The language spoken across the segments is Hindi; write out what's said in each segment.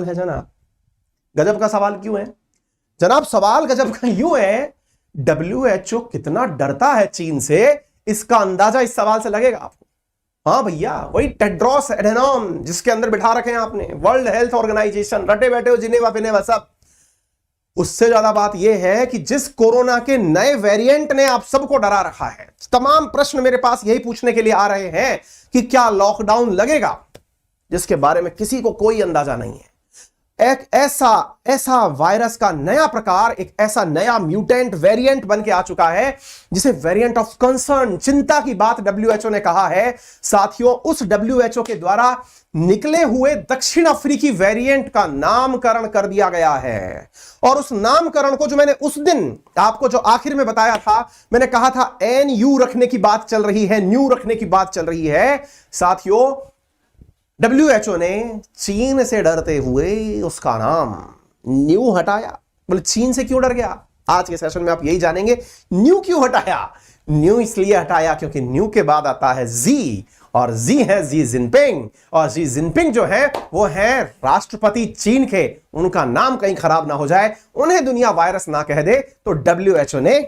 है जनाब। गजब का सवाल क्यों है जनाब? सवाल गजब का यूं है, WHO कितना डरता है चीन से, इसका अंदाजा इस सवाल से लगेगा आपको। हाँ भैया, वही टेड्रोस एडेनॉम जिसके अंदर बिठा रखे हैं आपने, वर्ल्ड हेल्थ ऑर्गेनाइजेशन, रटे बैठे हो जिनेवा फिनेवा सब। उससे ज्यादा बात यह है कि जिस कोरोना के नए वेरिएंट ने आप सबको डरा रखा है, तमाम प्रश्न मेरे पास यही पूछने के लिए आ रहे हैं कि क्या लॉकडाउन लगेगा, जिसके बारे में किसी को कोई अंदाजा नहीं है। एक ऐसा वायरस का नया प्रकार, एक ऐसा नया म्यूटेंट वेरिएंट बन के आ चुका है जिसे वेरिएंट ऑफ कंसर्न, चिंता की बात WHO ने कहा है। साथियों, उस WHO के द्वारा निकले हुए दक्षिण अफ्रीकी वेरिएंट का नामकरण कर दिया गया है। और उस नामकरण को जो मैंने उस दिन आपको जो आखिर में बताया था, मैंने कहा था NU रखने की बात चल रही है, न्यू रखने की बात चल रही है। साथियों, WHO ने चीन से डरते हुए उसका नाम न्यू हटाया। बोले चीन से क्यों डर गया? आज के सेशन में आप यही जानेंगे, न्यू क्यों हटाया। न्यू इसलिए हटाया क्योंकि न्यू के बाद आता है जी, और जी है जी जिनपिंग, और जी जिनपिंग जो है वो है राष्ट्रपति चीन के। उनका नाम कहीं खराब ना हो जाए, उन्हें दुनिया वायरस ना कह दे, तो WHO ने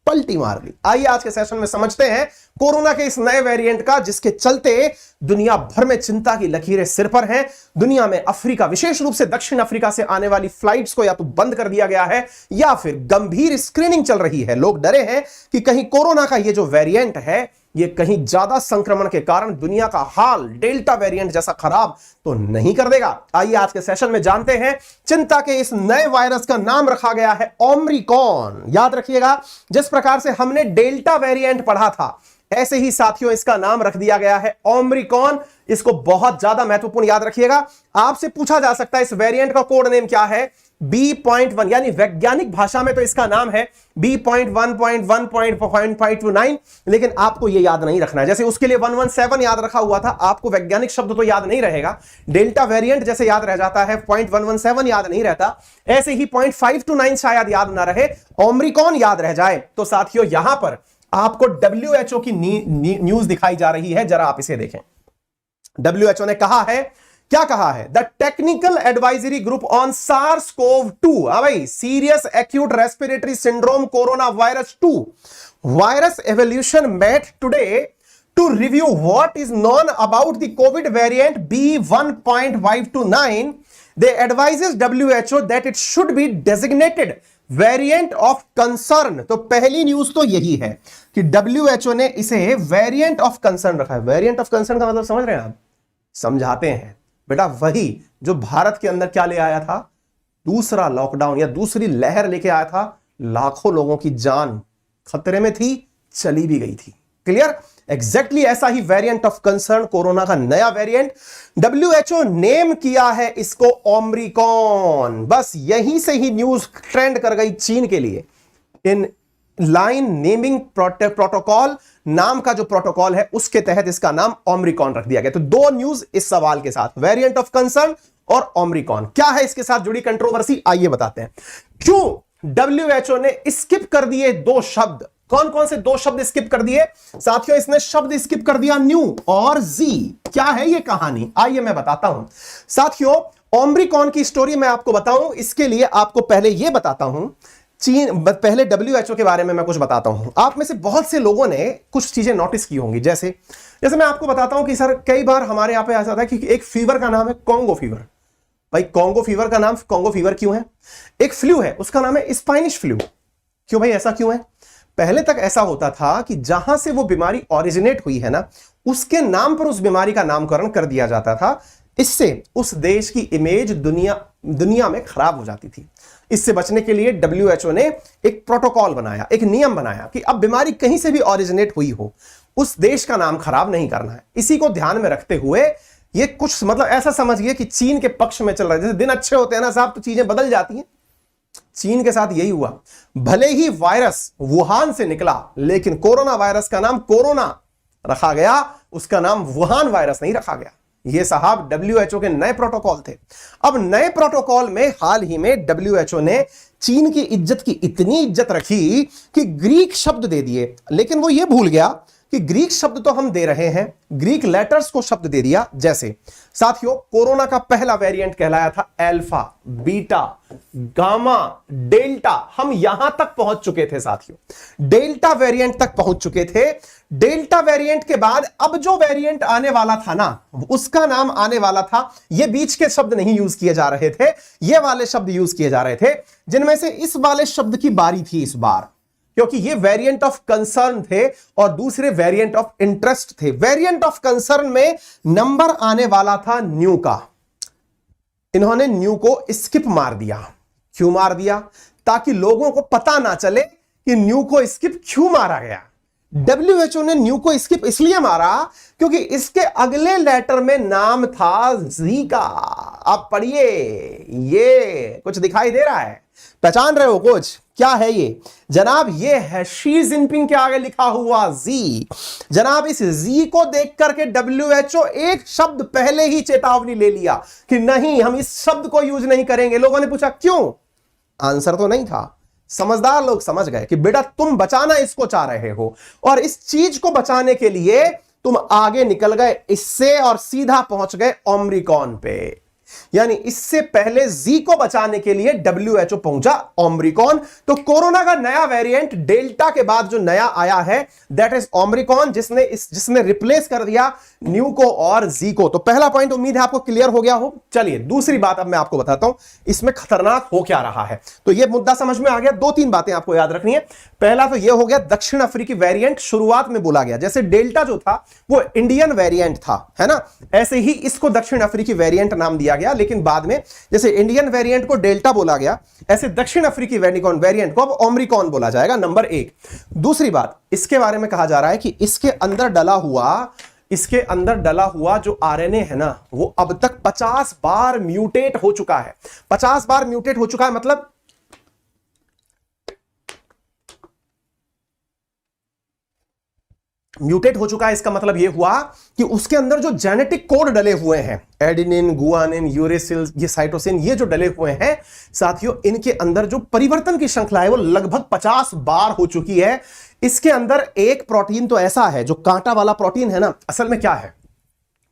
पलटी मार ली। आइए आज के सेशन में समझते हैं कोरोना के इस नए वेरिएंट का, जिसके चलते दुनिया भर में चिंता की लकीरें सिर पर हैं। दुनिया में अफ्रीका, विशेष रूप से दक्षिण अफ्रीका से आने वाली फ्लाइट्स को या तो बंद कर दिया गया है या फिर गंभीर स्क्रीनिंग चल रही है। लोग डरे हैं कि कहीं कोरोना का ये जो वेरिएंट है, ये कहीं ज्यादा संक्रमण के कारण दुनिया का हाल डेल्टा वेरिएंट जैसा खराब तो नहीं कर देगा। आइए आज के सेशन में जानते हैं। चिंता के इस नए वायरस का नाम रखा गया है ओमिक्रॉन। याद रखिएगा, जिस प्रकार से हमने डेल्टा वेरिएंट पढ़ा था, ऐसे ही साथियों इसका नाम रख दिया गया है ओमिक्रॉन। इसको बहुत ज्यादा महत्वपूर्ण याद रखिएगा। आपसे पूछा जा सकता है इस वेरिएंट का कोड नेम क्या है? B.1, यानी वैज्ञानिक भाषा में तो इसका नाम है B.1.1.529, लेकिन आपको यह याद नहीं रखना है। जैसे उसके लिए 117 याद रखा हुआ था, आपको वैज्ञानिक शब्द तो याद नहीं रहेगा। डेल्टा वेरिएंट जैसे याद रह जाता है, 0.117 याद नहीं रहता, ऐसे ही 0.529 शायद याद ना रहे, ओमिक्रॉन याद रह जाए। तो साथियों यहां पर आपको WHO की न्यूज दिखाई जा रही है, जरा आप इसे देखें। WHO ने कहा है, क्या कहा है? The technical advisory group on SARS-CoV-2, भाई serious acute respiratory syndrome corona virus 2 virus evolution met today to review what is known about the covid variant B.1.529. They advises WHO that it should be designated variant of concern. तो पहली न्यूज तो यही है कि WHO ने इसे वेरिएंट ऑफ कंसर्न रखा है। वेरिएंट ऑफ कंसर्न का मतलब समझ रहे हैं आप? समझाते हैं बेटा, वही जो भारत के अंदर क्या ले आया था, दूसरा लॉकडाउन या दूसरी लहर लेके आया था। लाखों लोगों की जान खतरे में थी, चली भी गई थी। क्लियर? एग्जैक्टली ऐसा ही वेरिएंट ऑफ कंसर्न कोरोना का नया वेरिएंट। WHO नेम किया है इसको ओमिक्रॉन। बस यहीं से ही न्यूज ट्रेंड कर गई चीन के लिए। इन लाइन नेमिंग प्रोटोकॉल नाम का जो प्रोटोकॉल है, उसके तहत इसका नाम ओमिक्रॉन रख दिया गया। तो दो न्यूज इस सवाल के साथ, वेरिएंट ऑफ कंसर्न और ओमिक्रॉन। क्या है इसके साथ जुड़ी कंट्रोवर्सी, आइए बताते हैं। क्यों WHO ने स्किप कर दिए दो शब्द? कौन कौन से दो शब्द स्किप कर दिए साथियों? इसने शब्द स्किप कर दिया न्यू और जी। क्या है ये कहानी, आइए मैं बताता हूं। साथियों, ओमिक्रॉन की स्टोरी मैं आपको बताऊं, इसके लिए आपको पहले यह बताता हूं पहले WHO के बारे में मैं कुछ बताता हूं। आप में से बहुत से लोगों ने कुछ चीजें नोटिस की होंगी। जैसे मैं आपको बताता हूं कि सर कई बार हमारे यहां पे ऐसा था कि एक फीवर का नाम है कॉन्गो फीवर। भाई कॉन्गो फीवर का नाम कॉन्गो फीवर क्यों है? एक फ्लू है, उसका नाम है स्पेनिश फ्लू। क्यों भाई, ऐसा क्यों है? पहले तक ऐसा होता था कि जहां से वो बीमारी ओरिजिनेट हुई है ना, उसके नाम पर उस बीमारी का नामकरण कर दिया जाता था। इससे उस देश की इमेज दुनिया में खराब हो जाती थी। इससे बचने के लिए WHO ने एक प्रोटोकॉल बनाया, एक नियम बनाया कि अब बीमारी कहीं से भी ओरिजिनेट हुई हो, उस देश का नाम खराब नहीं करना है। इसी को ध्यान में रखते हुए ये कुछ मतलब ऐसा समझिए कि चीन के पक्ष में चल रहा है। जैसे दिन अच्छे होते हैं ना साहब, तो चीजें बदल जाती हैं। चीन के साथ यही हुआ। भले ही वायरस वुहान से निकला, लेकिन कोरोना वायरस का नाम कोरोना रखा गया, उसका नाम वुहान वायरस नहीं रखा गया। ये साहब WHO के नए प्रोटोकॉल थे। अब नए प्रोटोकॉल में हाल ही में WHO ने चीन की इज्जत की इतनी इज्जत रखी कि ग्रीक शब्द दे दिए, लेकिन वो ये भूल गया कि ग्रीक शब्द तो हम दे रहे हैं, ग्रीक लेटर्स को शब्द दे दिया। जैसे साथियों कोरोना का पहला वेरिएंट कहलाया था अल्फा, बीटा, गामा, डेल्टा। हम यहां तक पहुंच चुके थे साथियों, डेल्टा वेरिएंट तक पहुंच चुके थे। डेल्टा वेरिएंट के बाद अब जो वेरिएंट आने वाला था ना, उसका नाम आने वाला था, ये बीच के शब्द नहीं यूज किए जा रहे थे, ये वाले शब्द यूज किए जा रहे थे, जिनमें से इस वाले शब्द की बारी थी इस बार, क्योंकि ये वेरिएंट ऑफ कंसर्न थे और दूसरे वेरिएंट ऑफ इंटरेस्ट थे। वेरिएंट ऑफ कंसर्न में नंबर आने वाला था न्यू का, इन्होंने न्यू को स्किप मार दिया। क्यों मार दिया? ताकि लोगों को पता ना चले कि न्यू को स्किप क्यों मारा गया। WHO ने न्यू को स्किप इसलिए मारा क्योंकि इसके अगले लेटर में नाम था जी का। आप पढ़िए, ये कुछ दिखाई दे रहा है, पहचान रहे हो कुछ? क्या है ये जनाब? ये है शी जिनपिंग के आगे लिखा हुआ जी। जनाब इस जी को देख करके WHO एक शब्द पहले ही चेतावनी ले लिया कि नहीं, हम इस शब्द को यूज नहीं करेंगे। लोगों ने पूछा क्यों? आंसर तो नहीं था। समझदार लोग समझ गए कि बेटा तुम बचाना इसको चाह रहे हो और इस चीज को बचाने के लिए तुम आगे निकल गए इससे और सीधा पहुंच गए ओम्रिकॉन पे। यानी इससे पहले जी को बचाने के लिए WHO पहुंचा ओम्रिकॉन। तो कोरोना का नया वेरिएंट डेल्टा के बाद जो नया आया है दैट इज ओम्रिकॉन, जिसने रिप्लेस कर दिया न्यू को और जी को। तो पहला पॉइंट उम्मीद है आपको क्लियर हो गया हो। चलिए दूसरी बात अब मैं आपको बताता हूं इसमें खतरनाक हो क्या रहा है। तो यह मुद्दा समझ में आ गया। दो तीन बातें आपको याद रखनी है। पहला तो यह हो गया दक्षिण अफ्रीकी वेरिएंट शुरुआत में बोला गया, जैसे डेल्टा जो था वो इंडियन वेरिएंट था, है ना, ऐसे ही इसको दक्षिण अफ्रीकी वेरिएंट नाम दिया गया। लेकिन बाद में जैसे इंडियन वेरिएंट को डेल्टा बोला गया, ऐसे दक्षिण अफ्रीकी वेरिएंट को अब ओम्रिकॉन बोला जाएगा। नंबर एक। दूसरी बात, इसके बारे में कहा जा रहा है कि इसके अंदर डला हुआ जो आरएनए है ना, वो अब तक 50 बार म्यूटेट हो चुका है। 50 बार म्यूटेट हो चुका है मतलब म्यूटेट हो चुका है। इसका मतलब यह हुआ कि उसके अंदर जो जेनेटिक कोड डले हुए हैं, एडेनिन, गुआनिन, यूरेसिल, ये साइटोसिन, ये जो डले हुए हैं साथियों, इनके अंदर जो परिवर्तन की श्रृंखला है वो लगभग 50 बार हो चुकी है। इसके अंदर एक प्रोटीन तो ऐसा है जो कांटा वाला प्रोटीन है ना, असल में क्या है,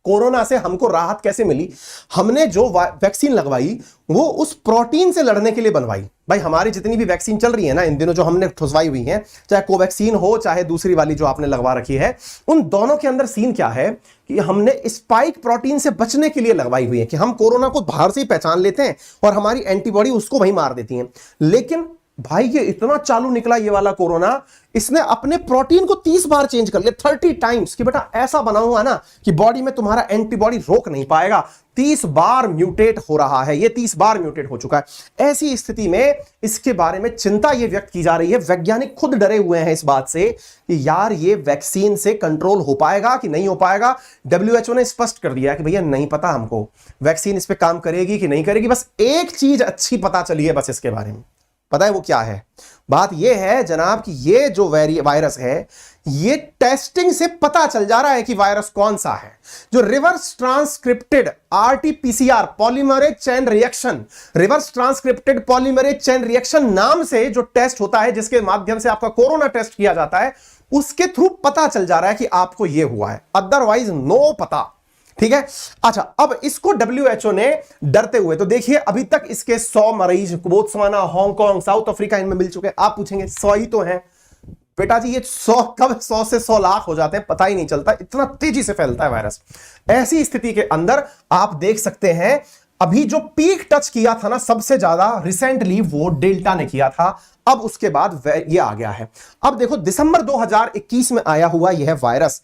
कोरोना से हमको राहत कैसे मिली? हमने जो वैक्सीन लगवाई वो उस प्रोटीन से लड़ने के लिए बनवाई। भाई हमारी जितनी भी वैक्सीन चल रही है ना इन दिनों, जो हमने ठुसवाई हुई है, चाहे कोवैक्सीन हो चाहे दूसरी वाली जो आपने लगवा रखी है, उन दोनों के अंदर सीन क्या है कि हमने स्पाइक प्रोटीन से बचने के लिए लगवाई हुई है कि हम कोरोना को बाहर से ही पहचान लेते हैं और हमारी एंटीबॉडी उसको वही मार देती है। लेकिन भाई ये इतना चालू निकला ये वाला कोरोना, इसने अपने प्रोटीन को 30 बार चेंज कर लिया, 30 टाइम्स, कि बेटा ऐसा बना हुआ ना कि बॉडी में तुम्हारा एंटीबॉडी रोक नहीं पाएगा। 30 बार म्यूटेट हो रहा है, ये 30 बार म्यूटेट हो चुका है। ऐसी स्थिति में इसके बारे में चिंता ये व्यक्त की जा रही है, वैज्ञानिक खुद डरे हुए हैं इस बात से कि यार ये वैक्सीन से कंट्रोल हो पाएगा कि नहीं हो पाएगा। WHO ने स्पष्ट कर दिया कि भैया नहीं पता हमको वैक्सीन इस पे काम करेगी कि नहीं करेगी, बस एक चीज अच्छी पता चली है बस इसके बारे में। पता है वो क्या है? बात यह है जनाब कि ये जो वायरस है, ये टेस्टिंग से पता चल जा रहा है कि वायरस कौन सा है। जो reverse transcripted RT-PCR polymerase chain reaction, reverse transcripted polymerase chain reaction नाम से जो टेस्ट होता है, जिसके माध्यम से आपका कोरोना टेस्ट किया जाता है, उसके थ्रू पता चल जा रहा है कि आपको यह हुआ है, अदरवाइज नो पता। ठीक है। अच्छा, अब इसको WHO ने डरते हुए, तो देखिए अभी तक इसके 100 मरीज बोत्सवाना, हांगकांग, साउथ अफ्रीका इनमें मिल चुके हैं। आप पूछेंगे 100 ही तो हैं बेटा जी, ये 100 कब 100 से 100 लाख हो जाते हैं पता ही नहीं चलता, इतना तेजी से फैलता है वायरस। ऐसी स्थिति के अंदर आप देख सकते हैं अभी जो पीक टच किया था ना सबसे ज्यादा रिसेंटली, वो डेल्टा ने किया था। अब उसके बाद ये आ गया है। अब देखो दिसंबर 2021 में आया हुआ यह वायरस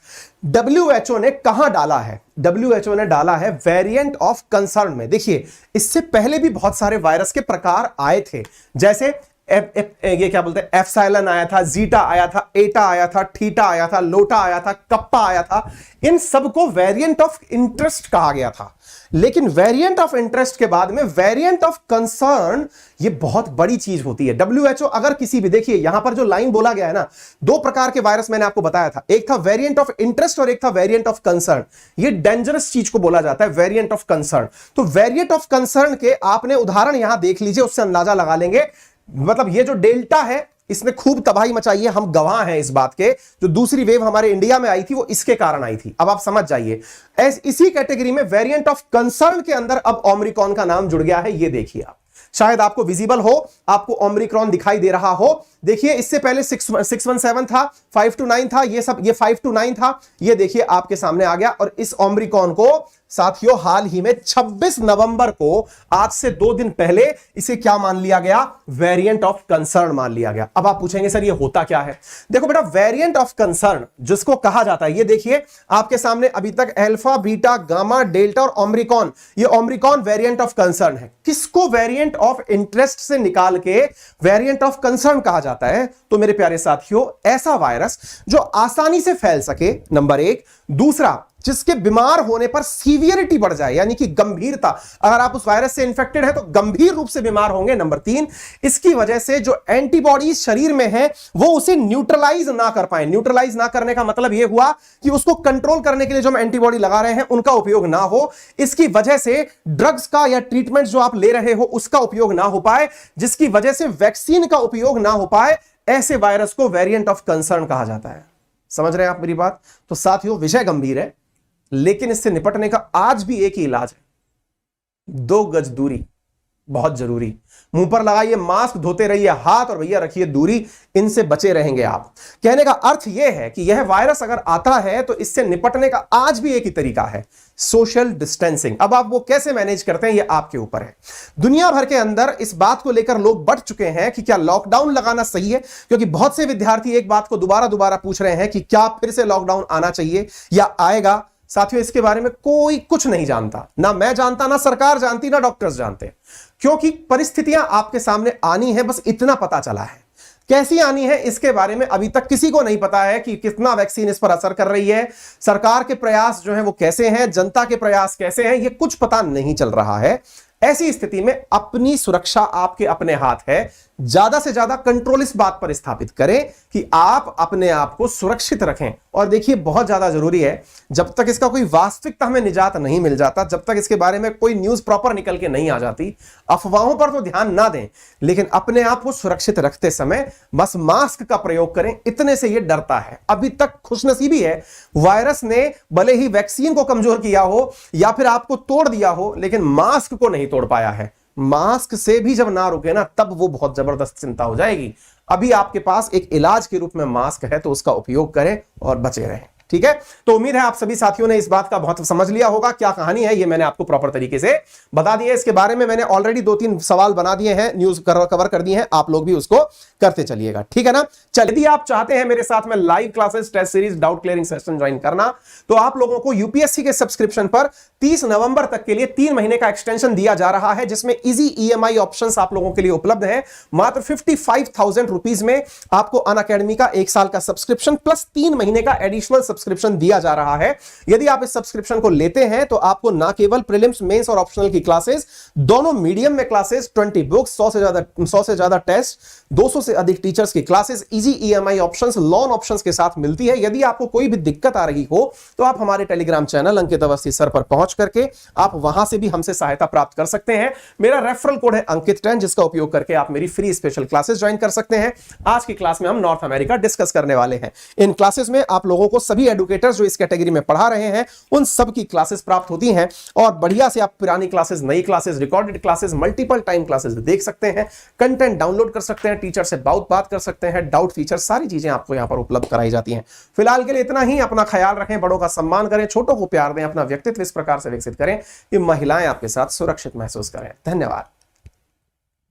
WHO ने कहां डाला है? WHO ने डाला है वेरिएंट ऑफ कंसर्न में। देखिए इससे पहले भी बहुत सारे वायरस के प्रकार आए थे, जैसे ये क्या बोलते हैं, एप्सिलॉन आया था, जीटा आया था, एटा आया था, थीटा आया था, लोटा आया था, कप्पा आया था। इन सबको वेरिएंट ऑफ इंटरेस्ट कहा गया था। लेकिन वेरिएंट ऑफ इंटरेस्ट के बाद में वेरिएंट ऑफ कंसर्न, ये बहुत बड़ी चीज होती है। WHO अगर किसी भी, देखिए यहां पर जो लाइन बोला गया है ना, दो प्रकार के वायरस मैंने आपको बताया था, एक था वेरिएंट ऑफ इंटरेस्ट और एक था वेरिएंट ऑफ कंसर्न। ये डेंजरस चीज को बोला जाता है वेरिएंट ऑफ कंसर्न। तो वेरिएंट ऑफ कंसर्न के आपने उदाहरण यहां देख लीजिए, उससे अंदाजा लगा लेंगे। मतलब ये जो डेल्टा है इसने खूब तबाही मचाई है, हम गवाह हैं इस बात के। जो दूसरी वेव हमारे इंडिया में आई थी वो इसके कारण आई थी। अब आप समझ जाइए, इसी कैटेगरी में वेरिएंट ऑफ कंसर्न के अंदर अब ओमिक्रॉन का नाम जुड़ गया है। ये देखिए आप, शायद आपको विजिबल हो, आपको ओमिक्रॉन दिखाई दे रहा हो। देखिए इससे पहले 617 था, 529 था, ये सब, ये 529 था, ये देखिए आपके सामने आ गया। और इस ओमिक्रॉन को साथियों हाल ही में 26 नवंबर को, आज से 2 दिन पहले, इसे क्या मान लिया गया? वेरिएंट ऑफ कंसर्न मान लिया गया। अब आप पूछेंगे सर ये होता क्या है? देखो बेटा, वेरिएंट ऑफ कंसर्न जिसको कहा जाता है, ये देखिए आपके सामने अभी तक अल्फा, बीटा, गामा, डेल्टा और ओमिक्रॉन, ये ओमिक्रॉन वेरिएंट ऑफ कंसर्न है। किसको वेरिएंट ऑफ इंटरेस्ट से निकाल के वेरिएंट ऑफ कंसर्न कहा जाता है? तो मेरे प्यारे साथियों, ऐसा वायरस जो आसानी से फैल सके, नंबर 1। दूसरा, जिसके बीमार होने पर सीवियरिटी बढ़ जाए, यानी कि गंभीरता, अगर आप उस वायरस से इंफेक्टेड है तो गंभीर रूप से बीमार होंगे। नंबर 3, इसकी वजह से जो एंटीबॉडीज शरीर में है वो उसे न्यूट्रलाइज ना कर पाए। न्यूट्रलाइज ना करने का मतलब यह हुआ कि उसको कंट्रोल करने के लिए जो हम एंटीबॉडी लगा रहे हैं उनका उपयोग ना हो। इसकी वजह से ड्रग्स का या ट्रीटमेंट जो आप ले रहे हो उसका उपयोग ना हो पाए, जिसकी वजह से वैक्सीन का उपयोग ना हो पाए। ऐसे वायरस को वेरिएंट ऑफ कंसर्न कहा जाता है। समझ रहे हैं आप मेरी बात? तो साथियों, विषय गंभीर है, लेकिन इससे निपटने का आज भी एक ही इलाज है, 2 गज दूरी, बहुत जरूरी। मुंह पर लगाइए मास्क, धोते रहिए हाथ, और भैया रखिए दूरी, इनसे बचे रहेंगे आप। कहने का अर्थ यह है कि यह वायरस अगर आता है तो इससे निपटने का आज भी एक ही तरीका है, सोशल डिस्टेंसिंग। अब आप वो कैसे मैनेज करते हैं, ये आपके ऊपर है। दुनिया भर के अंदर इस बात को लेकर लोग बढ़ चुके हैं कि क्या लॉकडाउन लगाना सही है, क्योंकि बहुत से विद्यार्थी एक बात को दोबारा पूछ रहे हैं कि क्या फिर से लॉकडाउन आना चाहिए या आएगा। साथियों, इसके बारे में कोई कुछ नहीं जानता, ना मैं जानता, ना सरकार जानती, ना डॉक्टर्स जानते, क्योंकि परिस्थितियां आपके सामने आनी है, बस इतना पता चला है। कैसी आनी है इसके बारे में अभी तक किसी को नहीं पता है कि कितना वैक्सीन इस पर असर कर रही है, सरकार के प्रयास जो है वो कैसे हैं, जनता के प्रयास कैसे हैं, ये कुछ पता नहीं चल रहा है। ऐसी स्थिति में अपनी सुरक्षा आपके अपने हाथ है। ज्यादा से ज्यादा कंट्रोल इस बात पर स्थापित करें कि आप अपने आप को सुरक्षित रखें। और देखिए, बहुत ज्यादा जरूरी है, जब तक इसका कोई वास्तविकता हमें निजात नहीं मिल जाता, जब तक इसके बारे में कोई न्यूज प्रॉपर निकल के नहीं आ जाती, अफवाहों पर तो ध्यान ना दें, लेकिन अपने आप को सुरक्षित रखते समय बस मास्क का प्रयोग करें। इतने से ये डरता है। अभी तक खुशनसीबी है, वायरस ने भले ही वैक्सीन को कमजोर किया हो या फिर आपको तोड़ दिया हो, लेकिन मास्क को नहीं तोड़ पाया है। मास्क से भी जब ना रुके ना, तब वो बहुत जबरदस्त चिंता हो जाएगी। अभी आपके पास एक इलाज के रूप में मास्क है, तो उसका उपयोग करें और बचे रहें। ठीक है, तो उम्मीद है आप सभी साथियों ने इस बात का बहुत समझ लिया होगा। क्या कहानी है ये मैंने आपको प्रॉपर तरीके से बता दिया। इसके बारे में मैंने ऑलरेडी 2-3 सवाल बना दिए हैं, न्यूज कवर कर दिए हैं, आप लोग भी उसको करते चलिएगा। ठीक है ना? चलिए, यदि आप चाहते हैं मेरे साथ में live classes, test series, doubt clearing session join करना, तो आप लोगों को यूपीएससी के सब्सक्रिप्शन पर 30 नवंबर तक के लिए 3 महीने का एक्सटेंशन दिया जा रहा है, जिसमें इजी ईएमआई ऑप्शंस आप लोगों के लिए उपलब्ध है। मात्र 55,000 रुपीज में आपको अनअकैडमी का 1 साल का सब्सक्रिप्शन प्लस 3 महीने का एडिशनल सब्सक्रिप्शन दिया जा रहा है। यदि आप इस सब्सक्रिप्शन को लेते हैं तो आपको ना केवल प्रीलिम्स, मेंस और ऑप्शनल की क्लासेस, दोनों मीडियम में क्लासेस, 20 बुक्स, 100 से ज्यादा टेस्ट, 200 से अधिक टीचर्स की classes, easy EMI options, loan options के साथ मिलती है। यदि आपको कोई भी दिक्कत आ रही हो तो आप हमारे टेलीग्राम चैनल अंकित अवस्थी सर पर पहुंच करके आप वहां से भी हमसे सहायता प्राप्त कर सकते हैं। मेरा रेफरल कोड है अंकित10, जिसका उपयोग करके आप मेरी फ्री स्पेशल क्लासेस ज्वाइन कर सकते हैं। आज की क्लास में हम नॉर्थ अमेरिका डिस्कस करने वाले हैं। इन क्लासेस में आप लोगों को सभी एडुकेटर्स जो इस कैटेगरी में पढ़ा रहे हैं उन सब की क्लासेस प्राप्त होती हैं, और बढ़िया से आप पुरानी क्लासेस, नई classes, recorded classes, multiple time classes देख सकते हैं, कंटेंट डाउनलोड कर सकते हैं, टीचर से बात कर सकते हैं, डाउट फीचर, सारी चीजें आपको यहां पर उपलब्ध कराई जाती हैं। फिलहाल के लिए इतना ही। अपना ख्याल रखें, बड़ों का सम्मान करें, छोटों को प्यार दें, अपना व्यक्तित्व इस प्रकार से विकसित करें कि महिलाएं आपके साथ सुरक्षित महसूस करें। धन्यवाद।